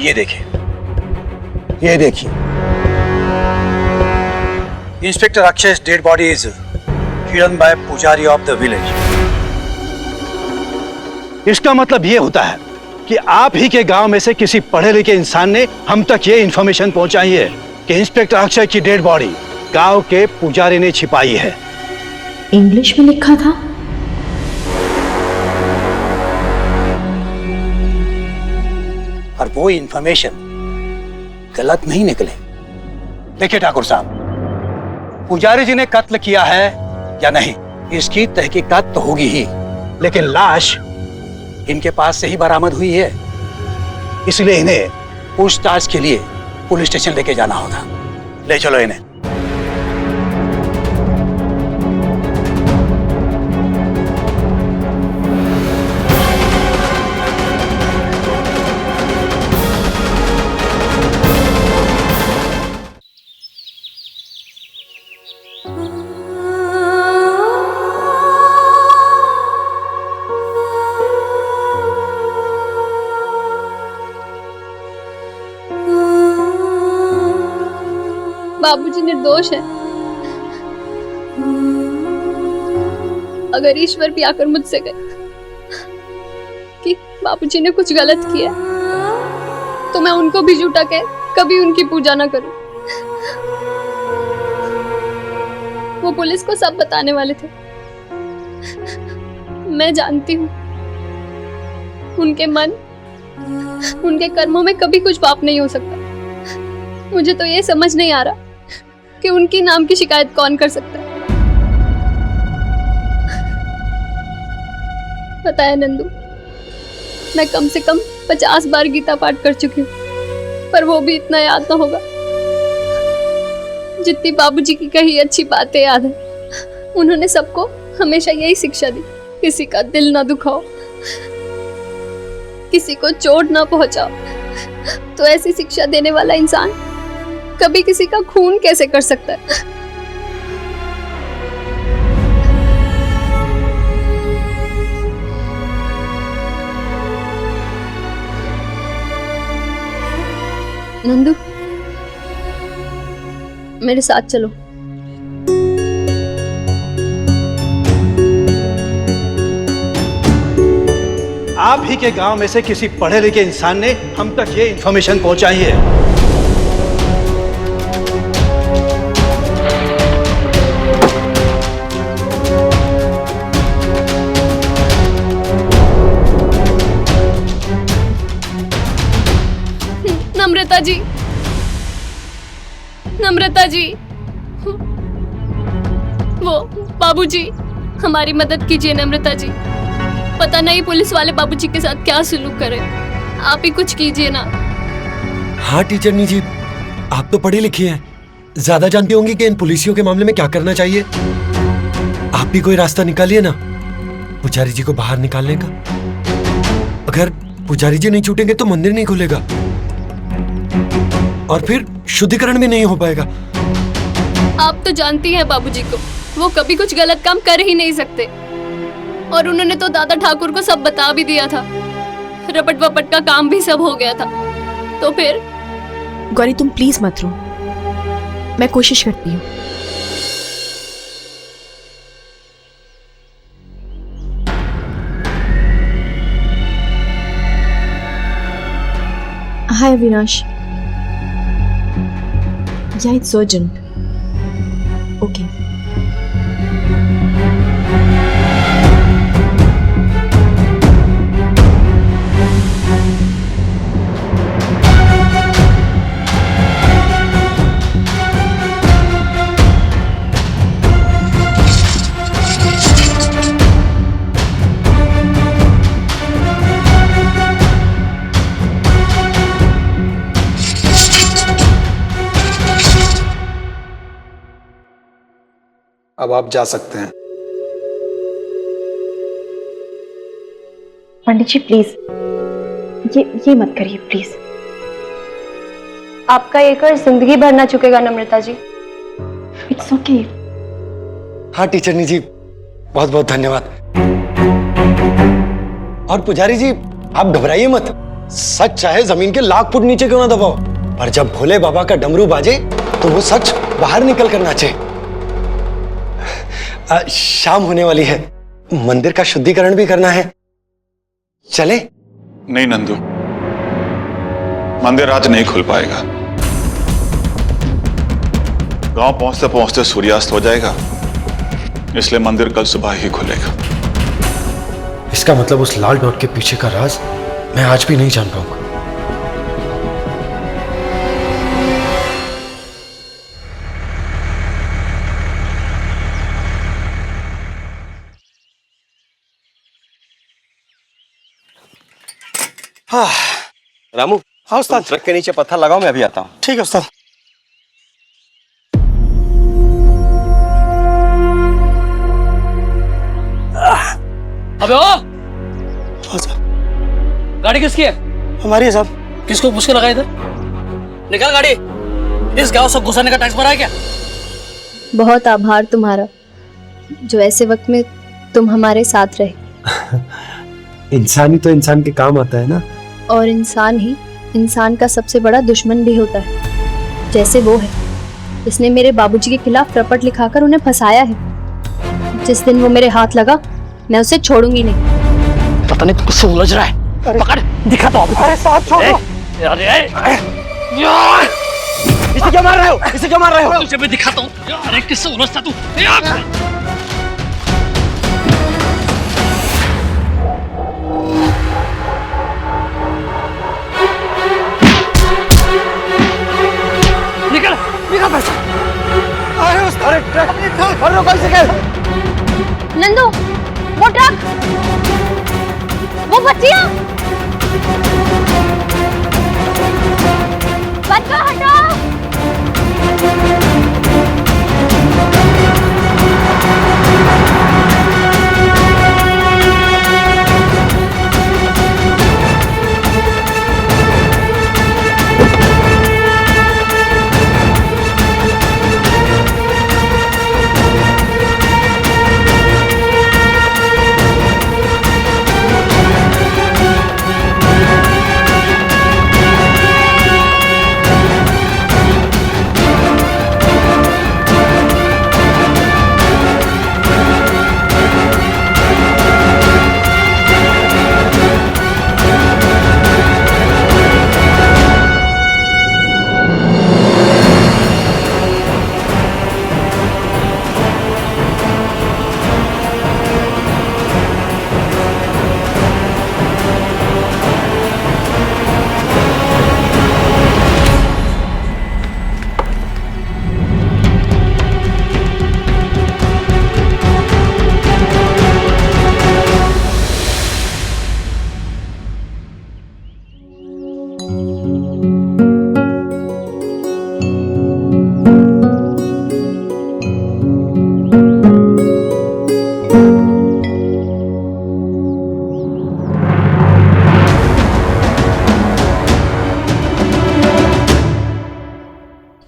ये देखिए, ये देखिए, inspector अक्षय's dead body is hidden by पुजारी of the village। इसका मतलब ये होता है कि आप ही के गांव में से किसी पढ़े लिखे इंसान ने हम तक ये इंफॉर्मेशन पहुंचाई है कि इंस्पेक्टर अक्षय की डेड बॉडी गांव के पुजारी ने छिपाई है। इंग्लिश में लिखा था। और वो इंफॉर्मेशन गलत नहीं निकले। देखिए ठाकुर साहब, पुजारी जी ने कत्ल किया है या नहीं, इसकी तहकीकात तो होगी ही, लेकिन लाश इनके पास से ही बरामद हुई है, इसलिए इन्हें पूछताछ के लिए पुलिस स्टेशन लेके जाना होगा। ले चलो इन्हें। बाबूजी निर्दोष है। अगर ईश्वर भी आकर मुझसे कहे कि बाबूजी ने कुछ गलत किया, तो मैं उनको भी झूठा कह कभी उनकी पूजा ना करूं। वो पुलिस को सब बताने वाले थे। मैं जानती हूँ उनके मन, उनके कर्मों में कभी कुछ पाप नहीं हो सकता। मुझे तो ये समझ नहीं आ रहा कि उनकी नाम की शिकायत कौन कर सकता है। पता है नंदू, मैं कम से कम 50 बार गीता पाठ कर चुकी हूँ, पर वो भी इतना याद ना होगा जितनी बाबूजी की कही अच्छी बातें याद है। उन्होंने सबको हमेशा यही शिक्षा दी, किसी का दिल ना दुखाओ, किसी को चोट ना पहुंचाओ। तो ऐसी शिक्षा देने वाला इंसान कभी किसी का खून कैसे कर सकता है? नंदू, मेरे साथ चलो। आप ही के गांव में से किसी पढ़े लिखे इंसान ने हम तक ये इंफॉर्मेशन पहुंचाई है। नम्रता जी, नम्रता जी, वो बाबूजी, हमारी मदद कीजिए नम्रता जी। पता नहीं पुलिस वाले बाबूजी के साथ क्या सुलूक करे, आप ही कुछ कीजिए ना। हाँ टीचरनी जी, आप तो पढ़ी लिखी हैं, ज्यादा जानती होंगी कि इन पुलिसियों के मामले में क्या करना चाहिए। आप भी कोई रास्ता निकालिए ना पुजारी जी को बाहर निकालने का। अगर पुजारी जी नहीं छूटेंगे तो मंदिर नहीं खुलेगा और फिर शुद्धिकरण भी नहीं हो पाएगा। आप तो जानती हैं बाबूजी को, वो कभी कुछ गलत काम कर ही नहीं सकते। और उन्होंने तो दादा ठाकुर को सब बता भी दिया था, रपट वपट का काम भी सब हो गया था। तो फिर गौरी तुम प्लीज मत रो, मैं कोशिश करती हूँ। हाय Avinash, yeah, it's urgent. Okay. अब आप जा सकते हैं। पंडित जी प्लीज, ये मत करिए प्लीज। आपका ये कर्ज जिंदगी भर ना चुकेगा नम्रता जी। It's okay. हाँ टीचरनी जी, बहुत बहुत धन्यवाद। और पुजारी जी आप घबराइए मत, सच चाहे जमीन के लाख फुट नीचे क्यों ना दबाओ, पर जब भोले बाबा का डमरू बाजे तो वो सच बाहर निकल कर नाचे। शाम होने वाली है, मंदिर का शुद्धिकरण भी करना है, चले? नहीं नंदू, मंदिर आज नहीं खुल पाएगा। गांव पहुंचते पहुंचते सूर्यास्त हो जाएगा, इसलिए मंदिर कल सुबह ही खुलेगा। इसका मतलब उस लाल डॉट के पीछे का राज मैं आज भी नहीं जान पाऊंगा। रामू, हाँ उस्ताद। ट्रक के नीचे पत्थर लगाओ, मैं अभी आता हूँ। ठीक है उस्ताद। अबे ओ, हाँ साहब, गाड़ी किसकी है? हमारी है साहब। किसको पूछ के लगा इधर? निकाल गाड़ी। इस गांव से घुसाने का टैक्स भरा है क्या? बहुत आभार तुम्हारा, जो ऐसे वक्त में तुम हमारे साथ रहे। इंसान ही तो इंसान के काम आता है ना। और इंसान ही इंसान का सबसे बड़ा दुश्मन भी होता है, जैसे वो है जिसने मेरे बाबूजी के खिलाफ रपट लिखाकर उन्हें फंसाया है। जिस दिन वो मेरे हाथ लगा, मैं उसे छोड़ूंगी नहीं। पता नहीं तू किससे उलझ रहा है। पकड़, दिखा तो। अरे साहब छोड़ो। अरे इसे क्यों मार रहे हो? इसे क्यों मार रहे हो? तुझे मैं दिखाता हूँ। अरे किससे उलझता तू? निकल, निकल पैसा। अरे उस्ताद, अरे ट्रक और रोको इसे। नंदू, वो ट्रक, वो बच्चियां, बच्चा हटाओ।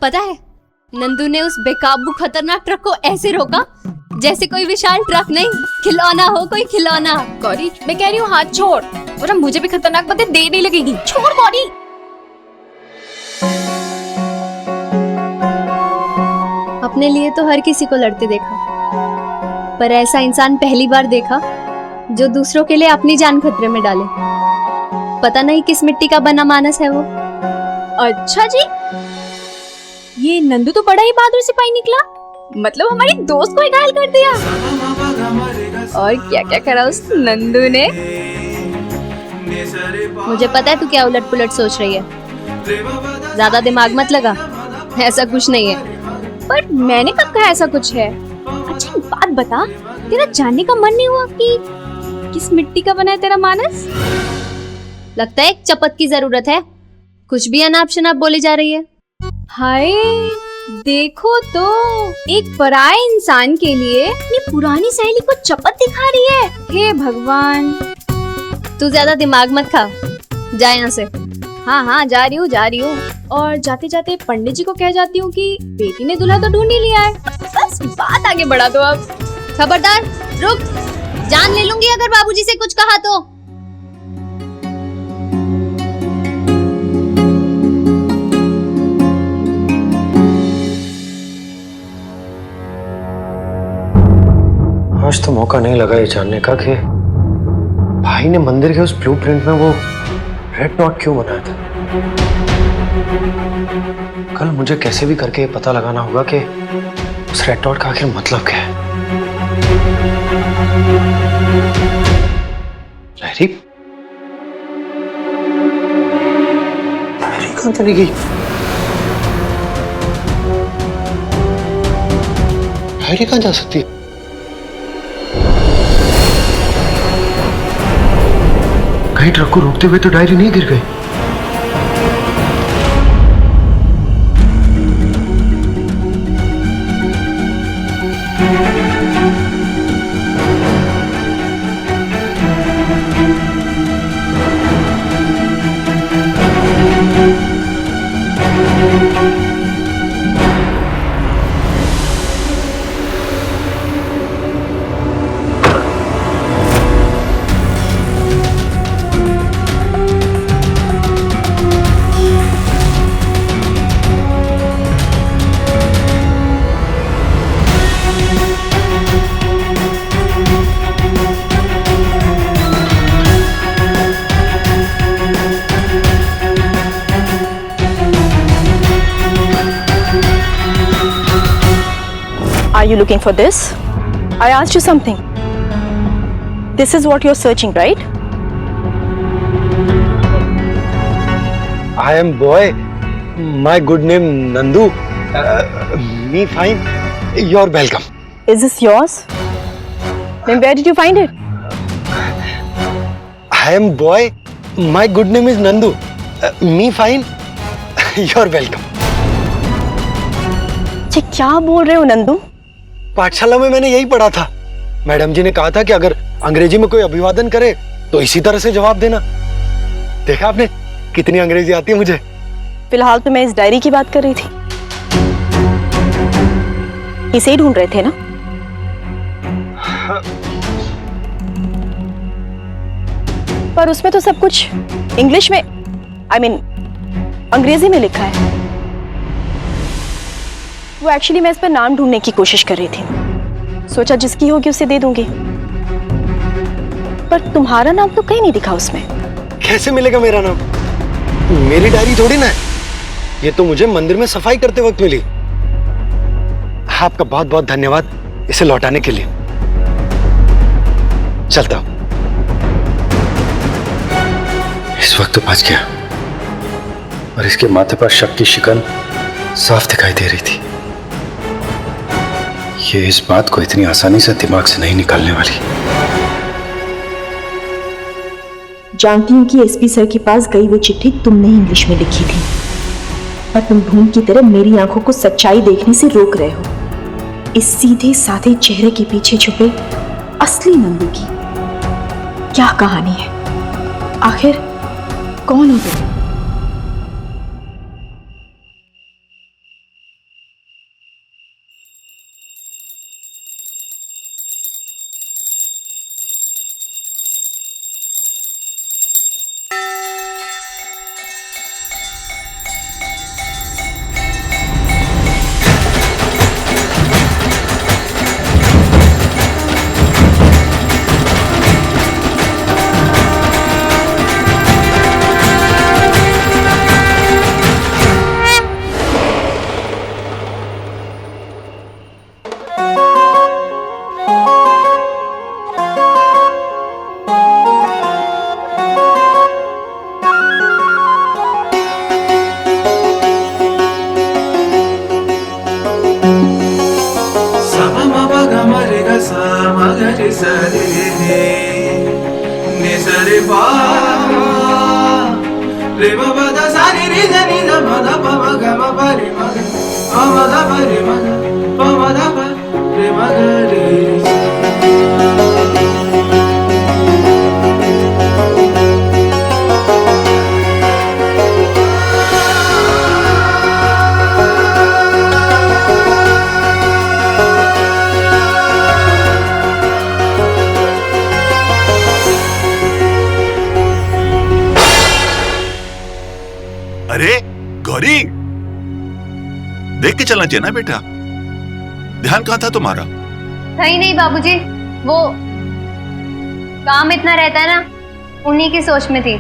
पता है, नंदू ने उस बेकाबू खतरनाक ट्रक को ऐसे रोका जैसे कोई विशाल ट्रक नहीं, खिलौना हो, कोई खिलौना। गौरी, मैं कह रही हूँ हाथ छोड़, वरना मुझे भी खतरनाक बातें देर नहीं लगेगी। छोड़ गौरी। अपने लिए तो हर किसी को लड़ते देखा, पर ऐसा इंसान पहली बार देखा जो दूसरों के लिए अपनी जान खतरे में डाले। पता नहीं किस मिट्टी का बना मानस है वो। अच्छा जी, ये नंदू तो बड़ा ही बहादुर सिपाही निकला, मतलब हमारी दोस्त को ही घायल कर दिया। और क्या क्या करा उस नंदू ने। मुझे पता है तू क्या उलट पुलट सोच रही है, ज्यादा दिमाग मत लगा, ऐसा कुछ नहीं है। पर मैंने कब कहा ऐसा कुछ है? अच्छा बात बता, तेरा जानने का मन नहीं हुआ कि किस मिट्टी का बना है तेरा मानस? लगता है एक चपत की जरूरत है, कुछ भी अनाप शनाप बोली जा रही है। हाय देखो तो, एक पराये इंसान के लिए अपनी पुरानी सहेली को चपत दिखा रही है। हे भगवान। तू ज्यादा दिमाग मत खा, जा यहाँ से। हाँ हाँ जा रही हूँ। और जाते जाते पंडित जी को कह जाती हूँ कि बेटी ने दूल्हा तो ढूंढ ही लिया है, बस बात आगे बढ़ा दो अब। खबरदार, रुक, जान ले लूंगी अगर बाबूजी से कुछ कहा तो। आज तो मौका नहीं लगा ये जानने का कि भाई ने मंदिर के उस ब्लूप्रिंट में वो रेड नॉट क्यों बनाया था। कल मुझे कैसे भी करके ये पता लगाना होगा कि उस रेड नॉट का आखिर मतलब क्या है। लहरी कहाँ चली गई? लहरी कहाँ जा सकती है? कहीं ट्रक को रोकते हुए तो डायरी नहीं गिर गई। Are you looking for this? I asked you something. This is what you're searching, right? I am boy. My good name Nandu. Me fine. You're welcome. Is this yours? Then where did you find it? I am boy. My good name is Nandu. Me fine. You're welcome. ये क्या बोल रहे हो नंदू? पाठशाला में मैंने यही पढ़ा था। मैडम जी ने कहा था कि अगर अंग्रेजी में कोई अभिवादन करे तो इसी तरह से जवाब देना। देखा आपने कितनी अंग्रेजी आती है मुझे। फिलहाल तो मैं इस डायरी की बात कर रही थी। इसे ही ढूंढ रहे थे ना? पर उसमें तो सब कुछ इंग्लिश में, अंग्रेजी में लिखा है। वो एक्चुअली मैं इस पर नाम ढूंढने की कोशिश कर रही थी। सोचा जिसकी होगी उसे दे दूंगी। पर तुम्हारा नाम तो कहीं नहीं दिखा उसमें। कैसे मिलेगा मेरा नाम? मेरी डायरी थोड़ी ना है। ये तो मुझे मंदिर में सफाई करते वक्त मिली। आपका बहुत बहुत धन्यवाद इसे लौटाने के लिए। चलता हूं। इस वक्त तो बच गया और इसके माथे पर शक की शिकन साफ दिखाई दे रही थी। ये इस बात को इतनी आसानी से दिमाग से नहीं निकालने वाली। जानती हूँ कि एसपी सर के पास गई वो चिट्ठी तुमने इंग्लिश में लिखी थी, पर तुम भूत की तरह मेरी आंखों को सच्चाई देखने से रोक रहे हो। इस सीधे साधे चेहरे के पीछे छुपे असली नंदू की क्या कहानी है? आखिर कौन हो तुम? अरे गौरी, देख के चलना चाहिए ना बेटा। ध्यान कहाँ था तुम्हारा? कहीं नहीं बाबूजी, वो काम इतना रहता है ना, उन्हीं की सोच में थी।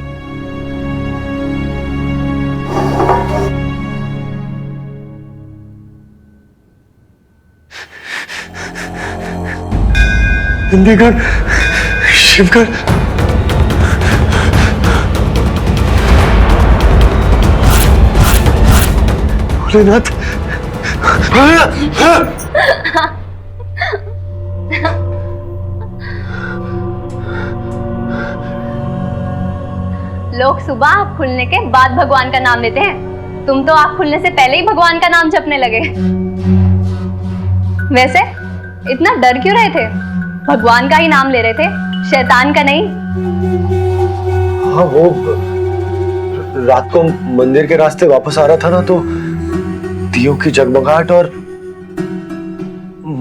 चंडीगढ़, शिवगढ़, भोलेनाथ। लोग सुबह आँख खुलने के बाद भगवान का नाम लेते हैं, तुम तो आँख खुलने से पहले ही भगवान का नाम जपने लगे। वैसे इतना डर क्यों रहे थे? भगवान का ही नाम ले रहे थे, शैतान का नहीं। हाँ, वो रात को मंदिर के रास्ते वापस आ रहा था ना, तो दियों की जगमगाहट और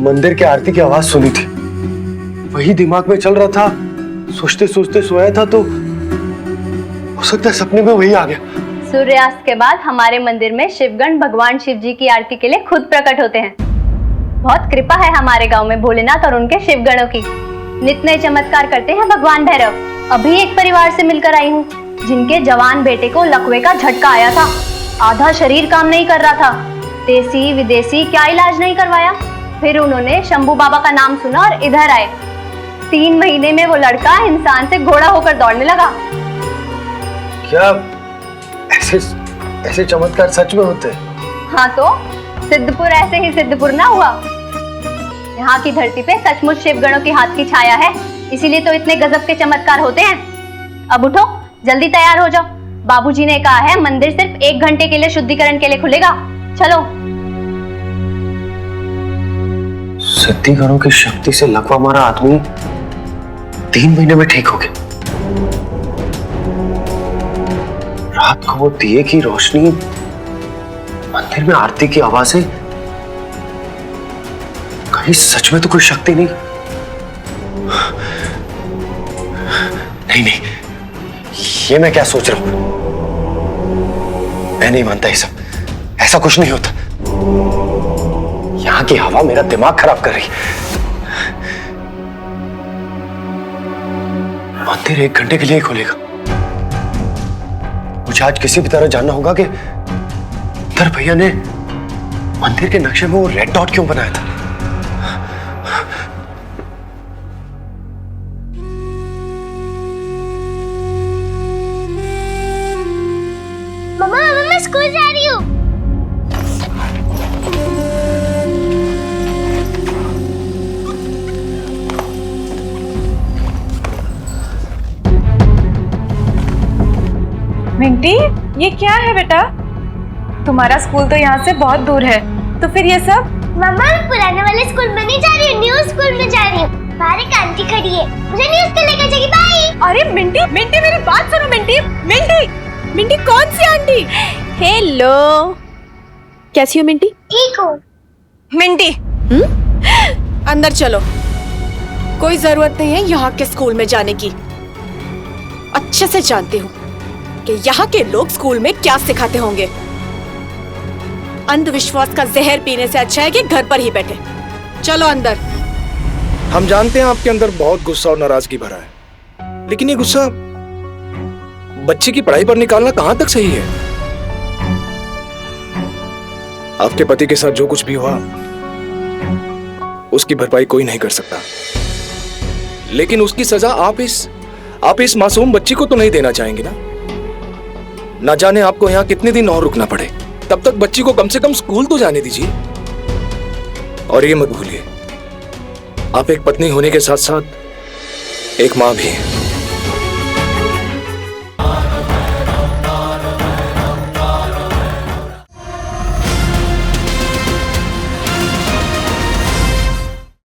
मंदिर के आरती की आवाज सुनी थी। वही दिमाग में चल रहा था, सोचते सोचते सोया था, तो हो सकता है सपने में वही आ गया। सूर्यास्त के बाद हमारे मंदिर में शिवगण भगवान शिव जी की आरती के लिए खुद प्रकट होते हैं। बहुत कृपा है हमारे गांव में भोलेनाथ और उनके शिवगणों की। नित नए चमत्कार करते हैं भगवान भैरव। अभी एक परिवार से मिलकर आई हूँ जिनके जवान बेटे को लकवे का झटका आया था। आधा शरीर काम नहीं कर रहा था, देसी विदेशी क्या इलाज नहीं करवाया। फिर उन्होंने शंभू बाबा का नाम सुना और इधर आए। 3 महीने में वो लड़का इंसान से घोड़ा होकर दौड़ने लगा। क्या ऐसे चमत्कार सच में होते हैं? हाँ तो सिद्धपुर ऐसे ही सिद्धपुर ना हुआ। यहाँ की धरती पे सचमुच शिवगणों की हाथ की छाया है, इसीलिए तो इतने गजब के चमत्कार होते हैं। अब उठो, जल्दी तैयार हो जाओ। बाबूजी ने कहा है मंदिर सिर्फ 1 घंटे के लिए शुद्धिकरण के लिए खुलेगा। चलो। सिद्धिगणों की शक्ति से लकवा मारा आदमी 3 महीने में ठीक हो गया। रात को वो दिए की रोशनी, मंदिर में आरती की आवाजें, कहीं सच में तो कोई शक्ति नहीं। नहीं, ये मैं क्या सोच रहा हूं? मैं नहीं मानता ये सब, ऐसा कुछ नहीं होता। यहां की हवा मेरा दिमाग खराब कर रही है। मंदिर 1 घंटे के लिए ही खुलेगा। मुझे आज किसी भी तरह जानना होगा कि धर भैया ने मंदिर के नक्शे में वो रेड डॉट क्यों बनाया था। मम्मा मैं स्कूल जा रही हूँ। मिंटी, ये क्या है बेटा? तुम्हारा स्कूल तो यहाँ से बहुत दूर है, तो फिर ये सब? मम्मा मैं पुराने वाले स्कूल में नहीं जा रही हूँ, न्यू स्कूल में जा रही हूँ। बाहर एक आंटी खड़ी है, मुझे न्यू स्कूल लेकर जाएगी। बाय। अरे मिंटी मेरी बात सुनो। मिंटी कौन सी आंटी? हेलो, कैसी हो मिंटी? ठीक हूँ। मिंटी अंदर चलो, कोई जरूरत नहीं है यहाँ के स्कूल में जाने की। अच्छे से जानती हूँ कि यहाँ के लोग स्कूल में क्या सिखाते होंगे। अंधविश्वास का जहर पीने से अच्छा है कि घर पर ही बैठे। चलो अंदर। हम जानते हैं आपके अंदर बहुत गुस्सा और नाराजगी भरा है, लेकिन ये गुस्सा बच्चे की पढ़ाई पर निकालना कहां तक सही है? आपके पति के साथ जो कुछ भी हुआ उसकी भरपाई कोई नहीं कर सकता, लेकिन उसकी सजा आप इस मासूम बच्ची को तो नहीं देना चाहेंगे ना? ना जाने आपको यहाँ कितने दिन और रुकना पड़े, तब तक बच्ची को कम से कम स्कूल तो जाने दीजिए। और ये मत भूलिए, आप एक पत्नी होने के साथ साथ एक मां भी हैं।